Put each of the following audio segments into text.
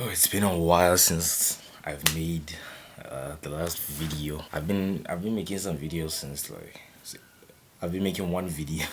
Oh, it's been a while since I've made the last video. I've been making some videos since I've been making one video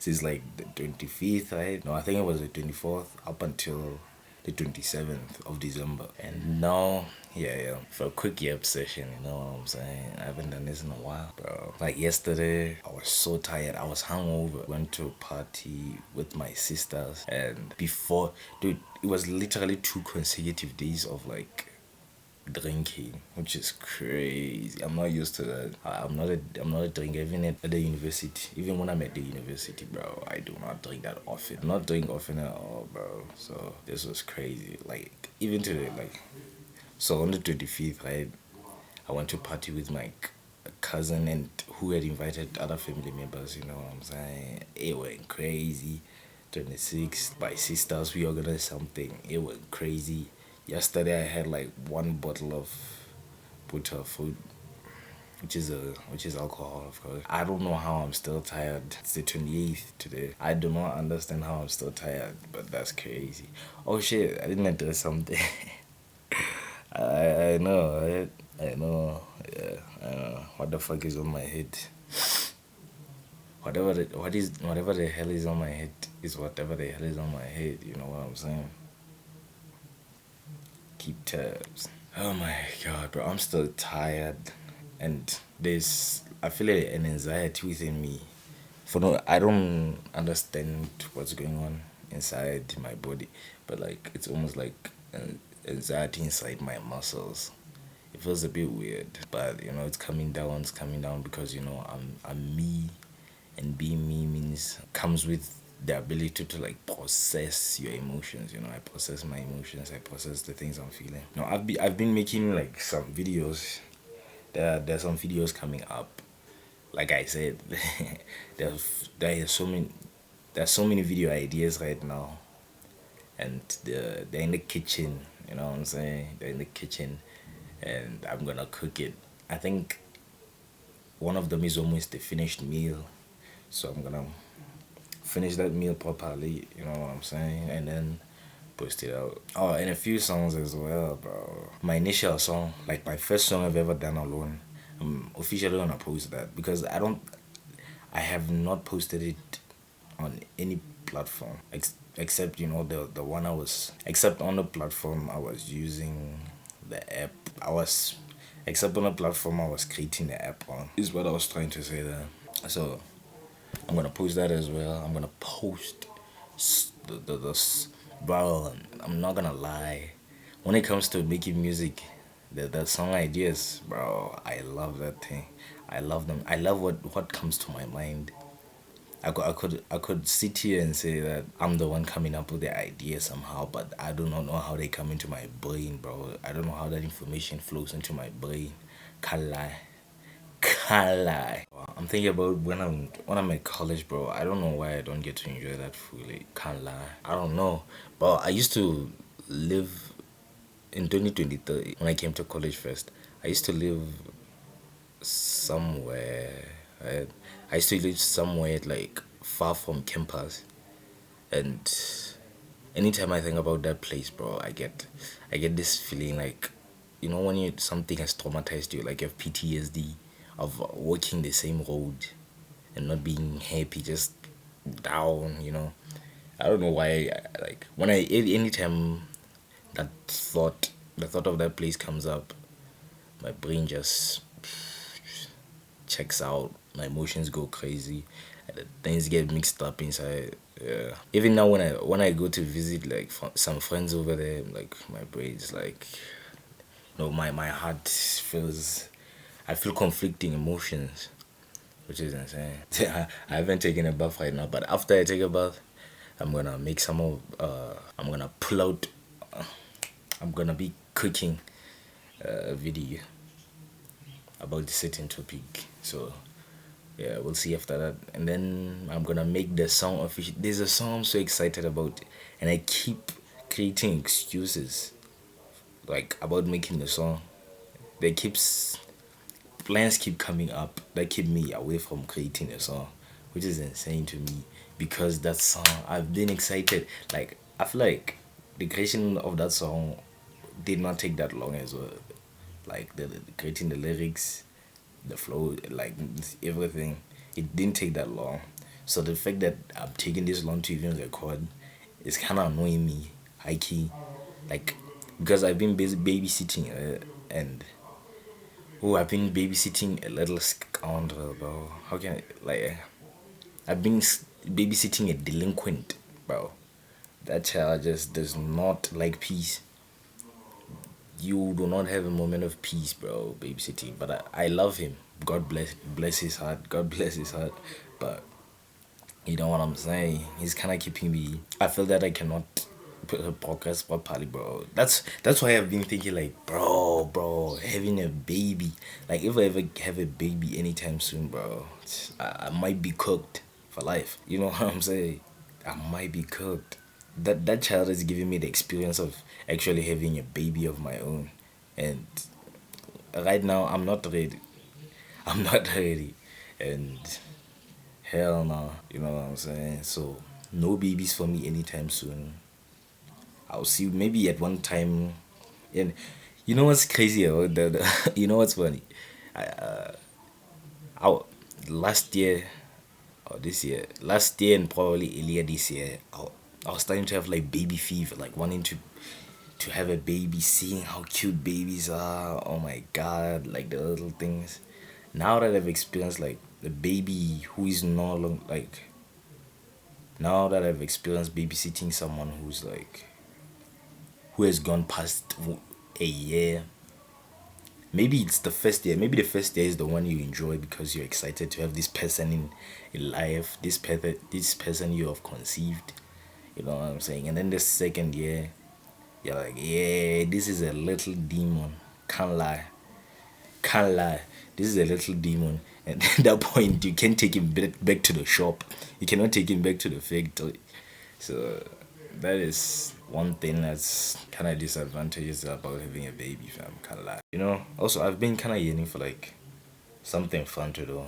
since like the 25th, right? No, I think it was the 24th up until the 27th of December. And now, yeah, for a quick Yap session, you know what I'm saying? I haven't done this in a while, bro. Like yesterday, I was so tired. I was hungover. Went to a party with my sisters, and before, dude, it was literally 2 consecutive days of like drinking, which is crazy. I'm not used to that. I'm not a drinker. Even at the university, even when I'm at the university, bro, I do not drink that often. I'm not drink often at all, bro. So this was crazy. Like even today, like so on the 25th, right? I went to party with my cousin and who had invited other family members. You know what I'm saying? It went crazy. 26th, my sisters, we organized something. It went crazy. Yesterday I had like one bottle of butter food, which is alcohol, of course. I don't know how I'm still tired. It's the 28th today. I do not understand how I'm still tired, but that's crazy. Oh shit, I didn't address something. I know, right? I know, yeah, I know. What the fuck is on my head? Whatever the hell is on my head is whatever the hell is on my head. You know what I'm saying? Keep tabs. Oh my god, bro, I'm still tired, and I feel like an anxiety within me. For no, I don't understand what's going on inside my body, but like it's almost like an anxiety inside my muscles. It feels a bit weird, but you know it's coming down. It's coming down because you know I'm me, and being me means comes with the ability to like process your emotions. You know, I process my emotions. I process the things I'm feeling. No, I've been making like some videos. There's some videos coming up. Like I said, there's so many video ideas right now, and they're in the kitchen. You know what I'm saying? They're in the kitchen, and I'm gonna cook it. I think one of them is almost the finished meal, so I'm gonna finish that meal properly. You know what I'm saying? And then post it out. Oh, and a few songs as well, bro. My initial song, like my first song I've ever done alone. I'm officially gonna post that because I have not posted it on any platform except you know the one I was except on the platform I was using the app I was except on the platform I was creating the app on is what I was trying to say there. So I'm gonna post that as well. I'm gonna post bro. I'm not gonna lie. When it comes to making music, the song ideas, bro, I love that thing. I love them. I love what comes to my mind. I could sit here and say that I'm the one coming up with the idea somehow, but I do not know how they come into my brain, bro. I don't know how that information flows into my brain. Can't lie. Can't lie. I'm thinking about when I'm at college, bro. I don't know why I don't get to enjoy that fully. Can't lie. I don't know. But I used to live in 2023 when I came to college first. I used to live somewhere. Right? I used to live somewhere like far from campus, and anytime I think about that place, bro, I get this feeling like, you know, when you something has traumatized you, like you have PTSD of walking the same road and not being happy, just down, you know. I don't know why. Like when anytime the thought of that place comes up, my brain just checks out. My emotions go crazy. And things get mixed up inside. Yeah. Even now when I go to visit like some friends over there, like my brain's like, no, my heart feels. I feel conflicting emotions, which is insane. I haven't taken a bath right now, but after I take a bath, I'm gonna make some of. I'm gonna pull out. I'm gonna be cooking a video about the certain topic. So yeah, we'll see after that, and then I'm gonna make the song official. There's a song I'm so excited about, and I keep creating excuses like about making the song. They keeps plans keep coming up that keep me away from creating a song, which is insane to me because that song I've been excited. Like I feel like the creation of that song did not take that long as well. Like creating the lyrics, the flow, like everything, it didn't take that long. So the fact that I'm taking this long to even record is kind of annoying me, high key, like because I've been busy babysitting, and oh, I've been babysitting a little scoundrel, bro. How can I, like, I've been babysitting a delinquent, bro. That child just does not like peace. You do not have a moment of peace, bro, babysitting. But I love him. God bless his heart. God bless his heart. But you know what I'm saying? He's kind of keeping me. I feel that I cannot progress properly, bro. That's why I've been thinking like, bro, having a baby. Like if I ever have a baby anytime soon, bro, I might be cooked for life. You know what I'm saying? I might be cooked. That child is giving me the experience of actually having a baby of my own, and right now I'm not ready. I'm not ready, and hell no. You know what I'm saying? So no babies for me anytime soon. I'll see maybe at one time, and you know what's crazy about that? You know what's funny? I last year or this year, last year and probably earlier this year, I was starting to have like baby fever, like wanting to have a baby, seeing how cute babies are. Oh my god, like the little things. Now that I've experienced like the baby who is no longer like, now that I've experienced babysitting someone who's like, who has gone past a year. Maybe it's the first year. Maybe the first year is the one you enjoy because you're excited to have this person in life. This person you have conceived. You know what I'm saying? And then the second year, you're like, yeah, this is a little demon. Can't lie. Can't lie. This is a little demon. And at that point, you can't take him back to the shop. You cannot take him back to the factory. So that is one thing that's kind of disadvantages about having a baby, fam. Can't lie. You know, also, I've been kind of yearning for like something fun to do.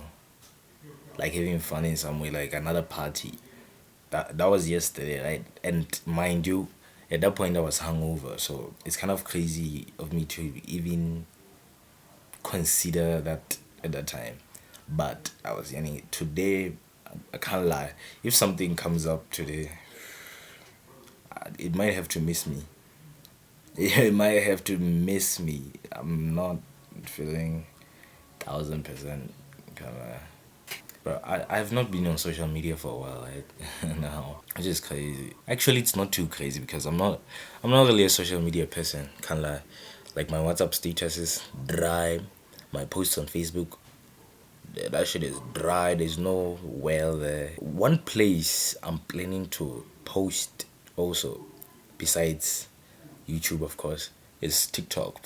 Like having fun in some way, like another party. That was yesterday, right? And mind you, at that point I was hungover, so it's kind of crazy of me to even consider that at that time. But I was yearning today. I can't lie. If something comes up today, it might have to miss me. It might have to miss me. I'm not feeling 1,000% kind of. But I have not been on social media for a while, right? Now, which is crazy. Actually, it's not too crazy because I'm not really a social media person. Can't lie. Like my WhatsApp status is dry. My posts on Facebook, that shit is dry. There's no well there. One place I'm planning to post also, besides YouTube, of course, is TikTok.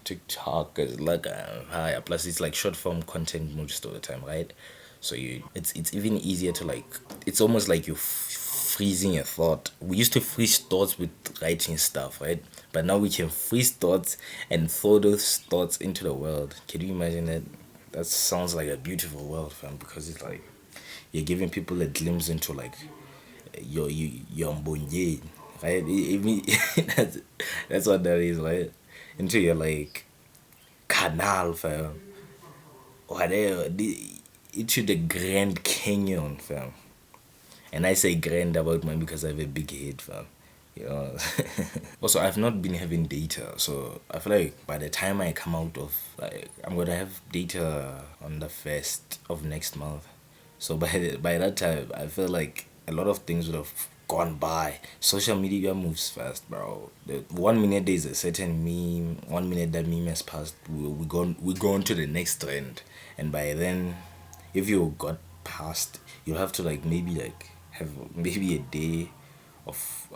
TikTok is like higher. Plus, it's like short form content most of the time, right? So it's even easier to like. It's almost like you're freezing a thought. We used to freeze thoughts with writing stuff, right? But now we can freeze thoughts and throw those thoughts into the world. Can you imagine that? That sounds like a beautiful world, fam. Because it's like you're giving people a glimpse into like your mbonye, right? That's that's what that is, right? Into your like canal, fam. Whatever, into the Grand Canyon, fam. And I say grand about mine because I have a big head, fam. You know. Also, I've not been having data, so I feel like by the time I come out of like, I'm gonna have data on the 1st of next month. So by that time, I feel like a lot of things would have gone by. Social media moves fast, bro. The 1 minute there's a certain meme. 1 minute that meme has passed, we go on to the next trend, and by then, if you got past, you'll have to like maybe like have maybe a day of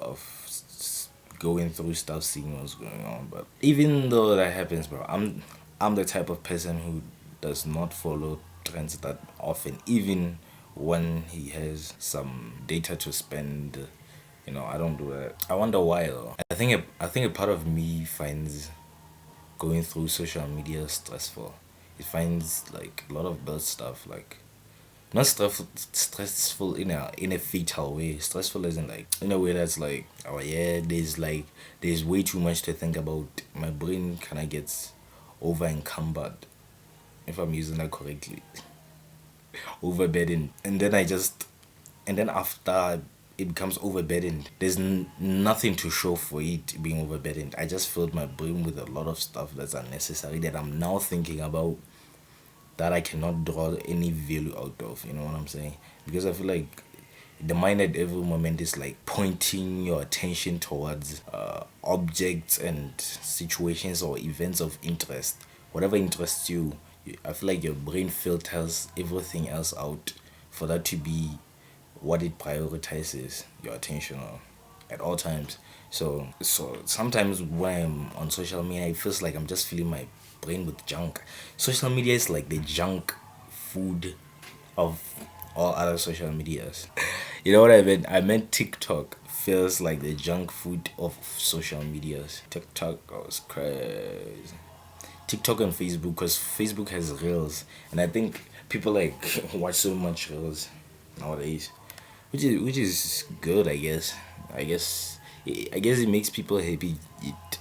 going through stuff, seeing what's going on. But even though that happens, bro, I'm the type of person who does not follow trends that often, even when he has some data to spend. You know, I don't do that. I wonder why though. I think a part of me finds going through social media stressful. It finds like a lot of bad stuff, like Not stressful in a fatal way. Stressful isn't like in a way that's like, oh yeah, there's way too much to think about. My brain kind of gets over encumbered, if I'm using that correctly, overburdened, and then after it becomes overburdened, there's nothing to show for it being overburdened. I just filled my brain with a lot of stuff that's unnecessary that I'm now thinking about, that I cannot draw any value out of. You know what I'm saying? Because I feel like the mind at every moment is like pointing your attention towards objects and situations or events of interest. Whatever interests you, I feel like your brain filters everything else out for that to be what it prioritizes your attention on at all times. So sometimes when I'm on social media, it feels like I'm just filling my brain with junk. Social media is like the junk food of all other social medias. You know what I meant? I meant TikTok feels like the junk food of social medias. TikTok goes crazy. TikTok and Facebook, because Facebook has reels, and I think people like watch so much reels nowadays, which is good. I guess it makes people happy. It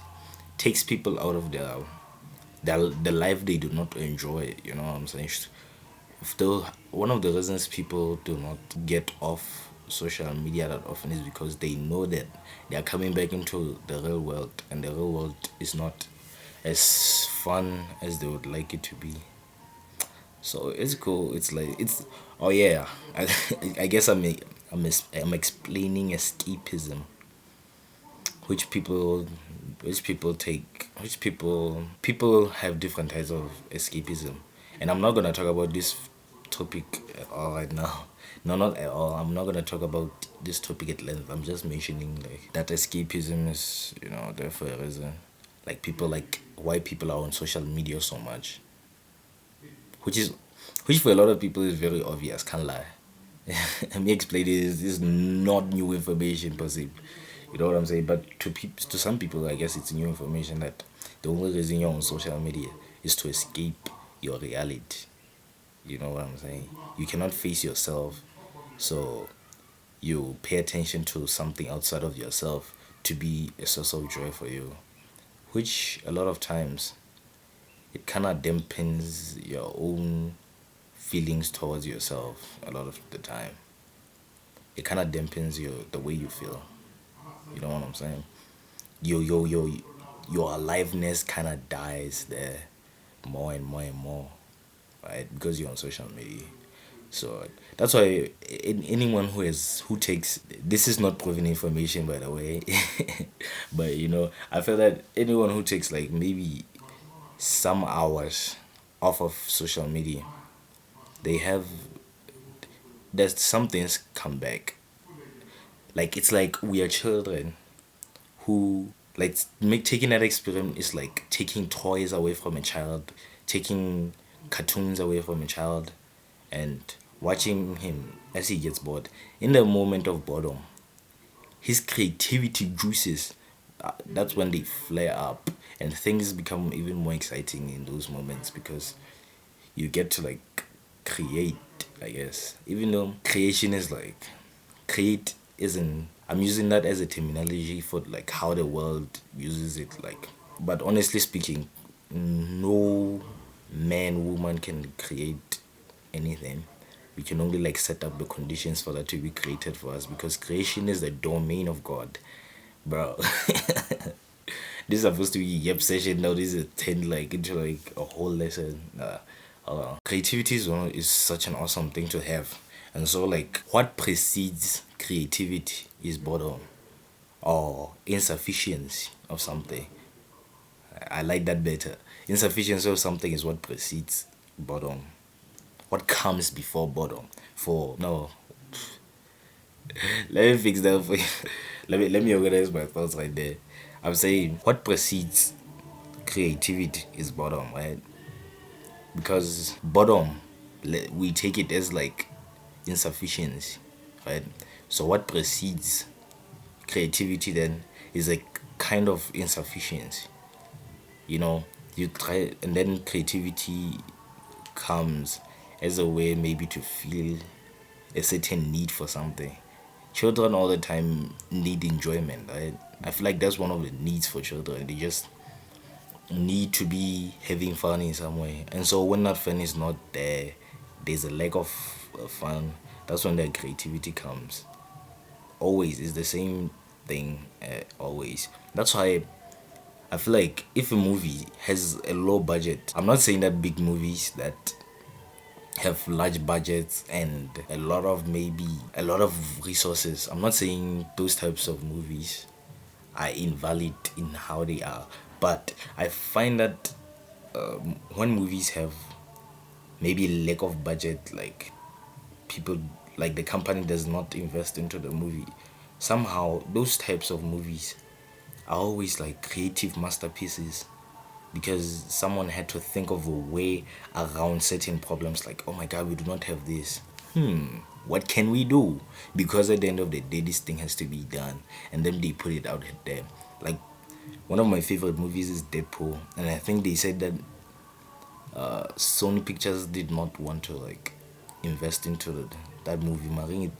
takes people out of the life they do not enjoy. You know what I'm saying? Though one of the reasons people do not get off social media that often is because they know that they are coming back into the real world, and the real world is not as fun as they would like it to be. So it's cool. It's like it's oh yeah. I guess I'm explaining escapism, which people people have different types of escapism, and I'm not gonna talk about this topic at all right now. No, not at all. I'm not gonna talk about this topic at length. I'm just mentioning like that escapism is, there for a reason. Like people, like why people are on social media so much, which is which for a lot of people is very obvious. Can't lie. Let me explain this. This is not new information per se. You know what I'm saying? But to some people, I guess it's new information that the only reason you're on social media is to escape your reality. You know what I'm saying? You cannot face yourself, so you pay attention to something outside of yourself to be a source of joy for you, which a lot of times it kind of dampens your own feelings towards yourself. A lot of the time it kind of dampens the way you feel. You know what I'm saying? Your aliveness kind of dies there more and more and more, right? Because you're on social media. So that's why anyone who takes, this is not proven information, by the way, but I feel that anyone who takes like maybe some hours off of social media, they have that some things come back. Like it's like we are children who like make taking that experiment is like taking toys away from a child, taking cartoons away from a child, and watching him as he gets bored. In the moment of boredom, his creativity juices, that's when they flare up, and things become even more exciting in those moments because you get to like create, I guess. Even though creation is like create isn't, I'm using that as a terminology for like how the world uses it, like, but honestly speaking, no man woman can create anything. We can only like set up the conditions for that to be created for us, because creation is the domain of God, bro. This is supposed to be Yap Session. Now this is turned like into like a whole lesson. Creativity is such an awesome thing to have, and so like what precedes creativity is boredom or insufficiency of something. I like that better. Insufficiency of something is what precedes boredom. What comes before boredom? For no, let me fix that for you. Let me organize my thoughts right there. I'm saying what precedes creativity is boredom, right? Because boredom, we take it as like insufficiency, right? So what precedes creativity then is a kind of insufficiency. You try, and then creativity comes, as a way maybe to feel a certain need for something. Children all the time need enjoyment, right? I feel like that's one of the needs for children. They just need to be having fun in some way. And so when that fun is not there, there's a lack of fun. That's when their creativity comes. Always is the same thing. Always. That's why I feel like if a movie has a low budget, I'm not saying that big movies that have large budgets and a lot of resources. I'm not saying those types of movies are invalid in how they are, but I find that when movies have maybe lack of budget, like people, like the company does not invest into the movie, somehow those types of movies are always like creative masterpieces, because someone had to think of a way around certain problems, like, oh my god, we do not have this, what can we do? Because at the end of the day, this thing has to be done, and then they put it out there. Like, one of my favorite movies is Deadpool, and I think they said that Sony Pictures did not want to like invest into that movie.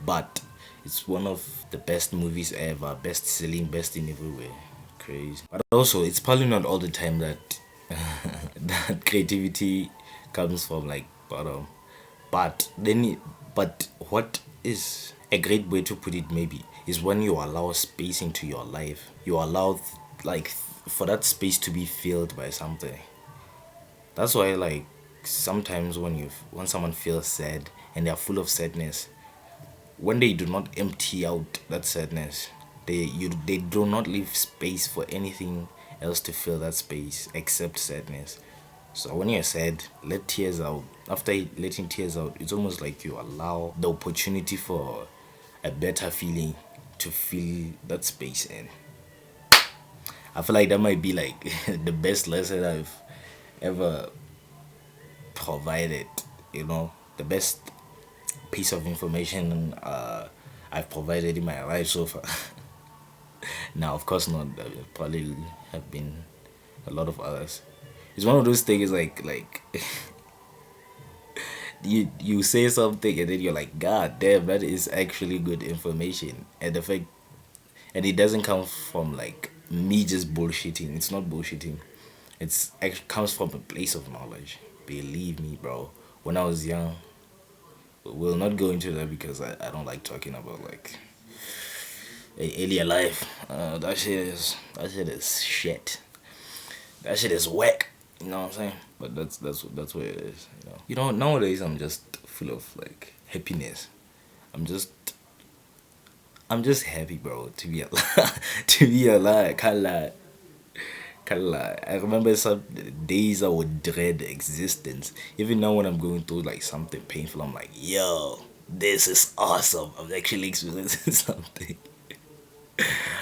But it's one of the best movies ever, best selling, best in everywhere. Crazy. But also, it's probably not all the time that that creativity comes from like bottom. But but what is a great way to put it maybe is when you allow space into your life. You allow like for that space to be filled by something. That's why like sometimes when someone feels sad and they're full of sadness, when they do not empty out that sadness, they do not leave space for anything else to fill that space except sadness. So when you're sad, let tears out. After letting tears out, it's almost like you allow the opportunity for a better feeling to fill that space in. I feel like that might be like the best lesson I've ever provided. The best piece of information I've provided in my life so far. Now, of course not. There probably have been a lot of others. It's one of those things like you say something and then you're like, God damn, that is actually good information, and the fact and it doesn't come from like me just bullshitting. It's not bullshitting. It comes from a place of knowledge. Believe me, bro. When I was young, we'll not go into that because I don't like talking about like alien life. That shit is shit. That shit is whack. You know what I'm saying? But that's what it is. Nowadays I'm just full of like happiness. I'm just I'm just happy, bro, to be alive. To be alive, can't lie. Can't lie. I remember some days I would dread existence. Even now when I'm going through like something painful, I'm like, yo, this is awesome. I'm actually experiencing something.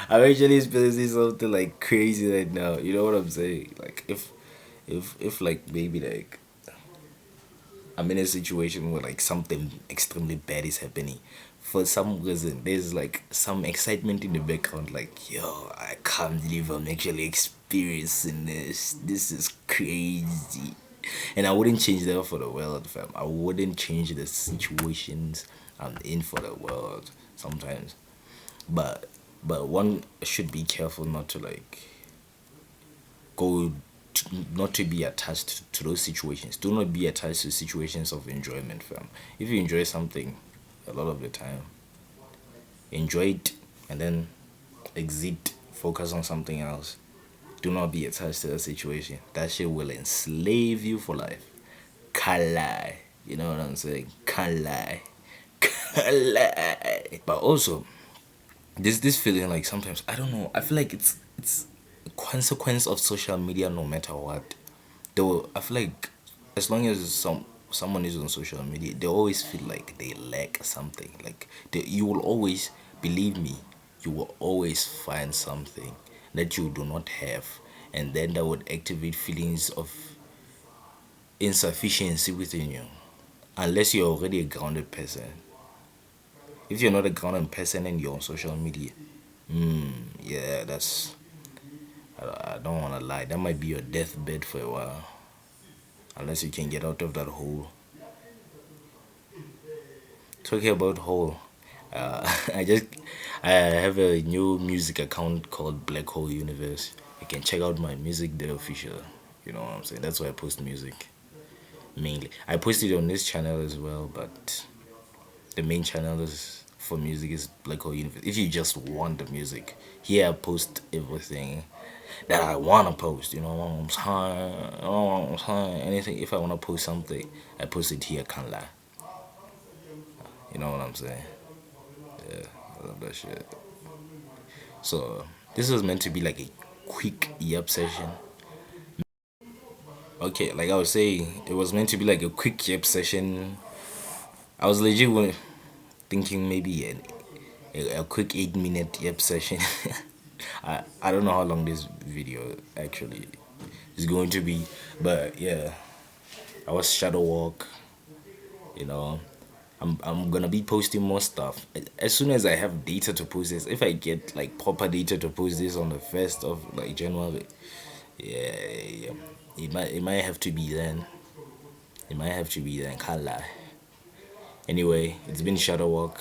I'm actually experiencing something like crazy right now. You know what I'm saying? Like if like maybe like I'm in a situation where like something extremely bad is happening. For some reason, there's like some excitement in the background, like, yo, I can't believe I'm actually experiencing this. This is crazy. And I wouldn't change that for the world, fam. I wouldn't change the situations I'm in for the world sometimes. But one should be careful not to like go not to be attached to those situations. Do not be attached to situations of enjoyment, fam. If you enjoy something a lot of the time, enjoy it and then exit, focus on something else. Do not be attached to that situation. That shit will enslave you for life. Can't lie. You know what I'm saying? Can't lie. Can't lie. But also, this feeling like sometimes I don't know. I feel like it's a consequence of social media. No matter what, though, I feel like as long as someone is on social media, they always feel like they lack something. Like you will always believe me. You will always find something that you do not have, and then that would activate feelings of insufficiency within you, unless you're already a grounded person. If you're not a grounded person and you're on social media, yeah, I don't want to lie. That might be your deathbed for a while, unless you can get out of that hole. Talking about Hole, I just I have a new music account called Black Hole Universe. You can check out my music there official. You know what I'm saying? That's why I post music mainly. I post it on this channel as well, but the main channel is for music is Black Hole Universe. If you just want the music, here I post everything that I wanna post. You know what I'm saying? You know what I'm saying? Anything if I wanna post something, I post it here. Can't lie. You know what I'm saying? Yeah, I love that shit. So this was meant to be like a quick Yap session. Okay, like I was saying, it was meant to be like a quick Yap session. I was thinking maybe a quick 8 minute Yap session. I don't know how long this video actually is going to be, but yeah, I was shadow walk. You know, I'm gonna be posting more stuff as soon as I have data to post this. If I get like proper data to post this on the 1st of January, yeah, yeah, it might have to be then. It might have to be then. Can't lie. Anyway, it's been shadow walk.